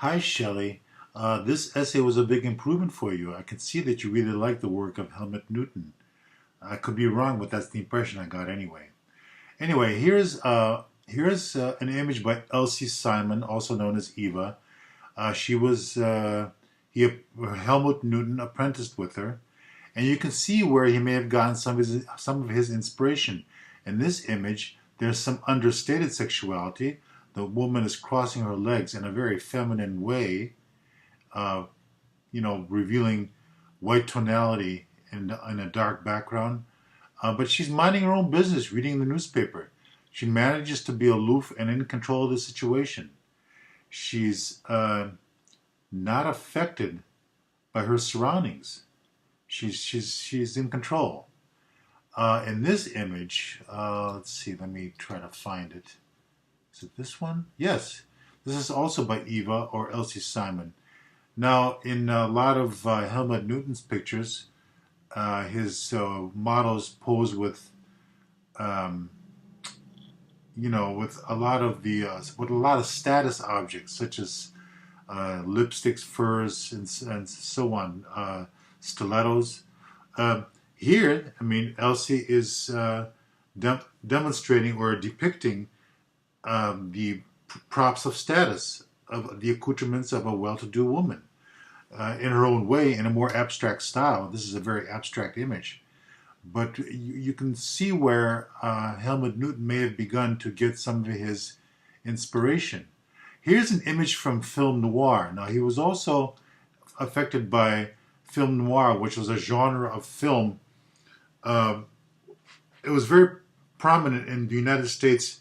Hi, Shelley. This essay was a big improvement for you. I can see that you really like the work of Helmut Newton. I could be wrong, but that's the impression I got anyway. Anyway, here's an image by Elsie Simon, also known as Eva. She was Helmut Newton apprenticed with her, and you can see where he may have gotten some of his inspiration. In this image, there's some understated sexuality. The woman is crossing her legs in a very feminine way, uh, revealing white tonality in a dark background. But she's minding her own business, reading the newspaper. She manages to be aloof and in control of the situation. She's not affected by her surroundings. She's in control. In this image, let's see. Let me try to find it. Is it this one? Yes. This is also by Eva or Elsie Simon. Now, in a lot of Helmut Newton's pictures, his models pose with, um, with a lot of status objects such as lipsticks, furs, and so on, stilettos. Uh, Here, I mean, Elsie is demonstrating or depicting the props of status, of the accoutrements of a well-to-do woman, in her own way, in a more abstract style. This is a very abstract image, but you can see where Helmut Newton may have begun to get some of his inspiration. Here's an image from film noir. Now, he was also affected by film noir, which was a genre of film. Uh, it was very prominent in the United States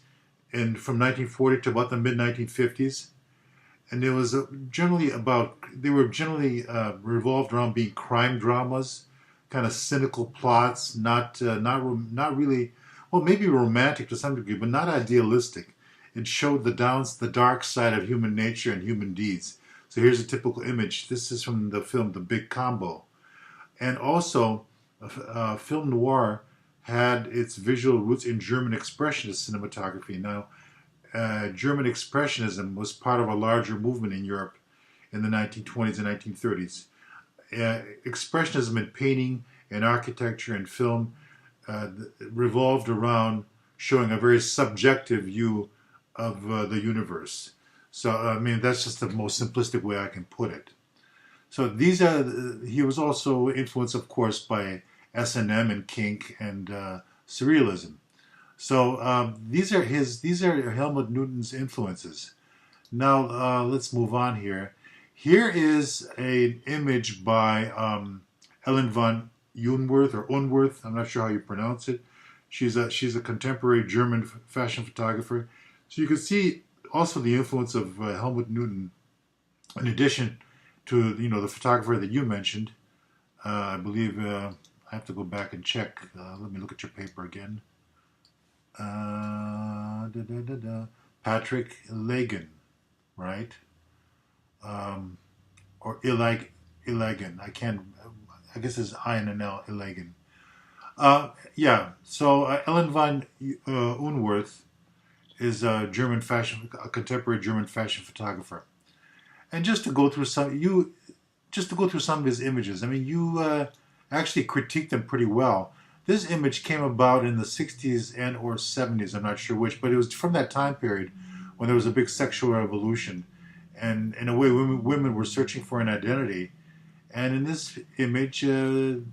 from 1940 to about the mid 1950s, and it was they were generally revolved around being crime dramas, kind of cynical plots, not really, well, maybe romantic to some degree, but not idealistic. It showed the dark side of human nature and human deeds. So here's a typical image. This is from the film The Big Combo, and also film noir had its visual roots in German expressionist cinematography. Now, German expressionism was part of a larger movement in Europe in the 1920s and 1930s. Expressionism in painting and architecture and film revolved around showing a very subjective view of the universe. So, I mean, that's just the most simplistic way I can put it. So he was also influenced, of course, by S&M and kink and surrealism. So these are Helmut Newton's influences. Now let's move on here. Here is an image by Ellen von Unwerth or Unwerth. I'm not sure how you pronounce it. She's a contemporary German fashion photographer. So you can see also the influence of Helmut Newton, in addition to the photographer that you mentioned. I believe I have to go back and check. Let me look at your paper again. Patrick Ilagan, right? Or Ilagan. I can't. I guess it's I and an L. Ilagan. Yeah. So Ellen von Unwerth is a contemporary German fashion photographer. And just to go through some of his images. I mean, you actually critiqued them pretty well. This image came about in the 60s and or 70s, I'm not sure which, but it was from that time period when there was a big sexual revolution. And in a way, women were searching for an identity. And in this image, this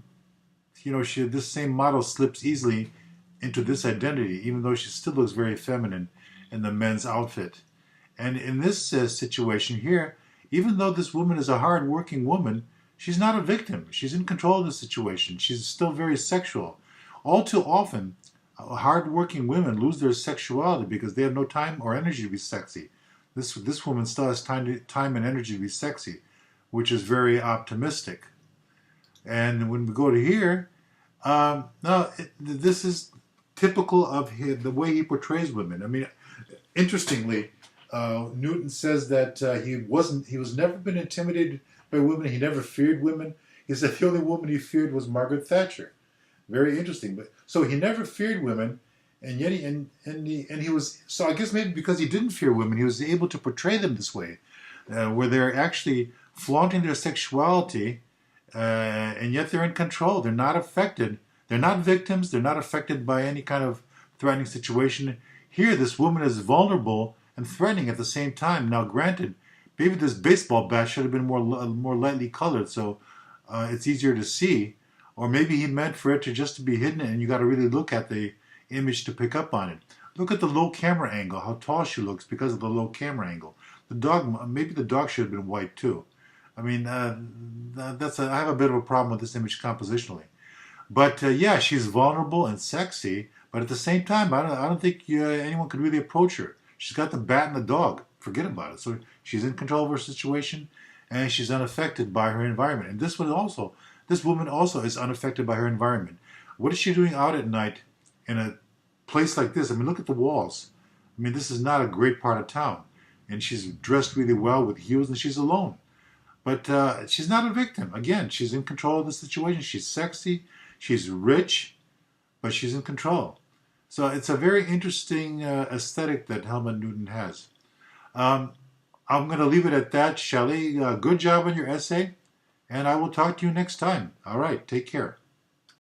same model slips easily into this identity, even though she still looks very feminine in the men's outfit. And in this situation here, even though this woman is a hard-working woman, she's not a victim. She's in control of the situation. She's still very sexual. All too often, hard-working women lose their sexuality because they have no time or energy to be sexy. This woman still has time and energy to be sexy, which is very optimistic. And when we go to here, this is typical of the way he portrays women. I mean, interestingly, Newton says that he was never been intimidated by women. He never feared women. He said the only woman he feared was Margaret Thatcher. Very interesting. But so he never feared women, and yet he was, so I guess maybe because he didn't fear women, he was able to portray them this way. where they're actually flaunting their sexuality, and yet they're in control. They're not affected. They're not victims. They're not affected by any kind of threatening situation. Here, this woman is vulnerable and threatening at the same time. Now, granted, maybe this baseball bat should have been more lightly colored, so it's easier to see. Or maybe he meant for it to just to be hidden, and you got to really look at the image to pick up on it. Look at the low camera angle, how tall she looks because of the low camera angle. The dog, maybe the dog should have been white too. I mean, I have a bit of a problem with this image compositionally. But yeah, she's vulnerable and sexy, but at the same time, I don't think anyone could really approach her. She's got the bat and the dog. Forget about it. So she's in control of her situation, and she's unaffected by her environment. And this woman also is unaffected by her environment. What is she doing out at night in a place like this? I mean, look at the walls. I mean, this is not a great part of town. And she's dressed really well with heels, and she's alone. But she's not a victim. Again, she's in control of the situation. She's sexy. She's rich, but she's in control. So it's a very interesting aesthetic that Helmut Newton has. I'm going to leave it at that, Shelley. Good job on your essay, and I will talk to you next time. All right, take care.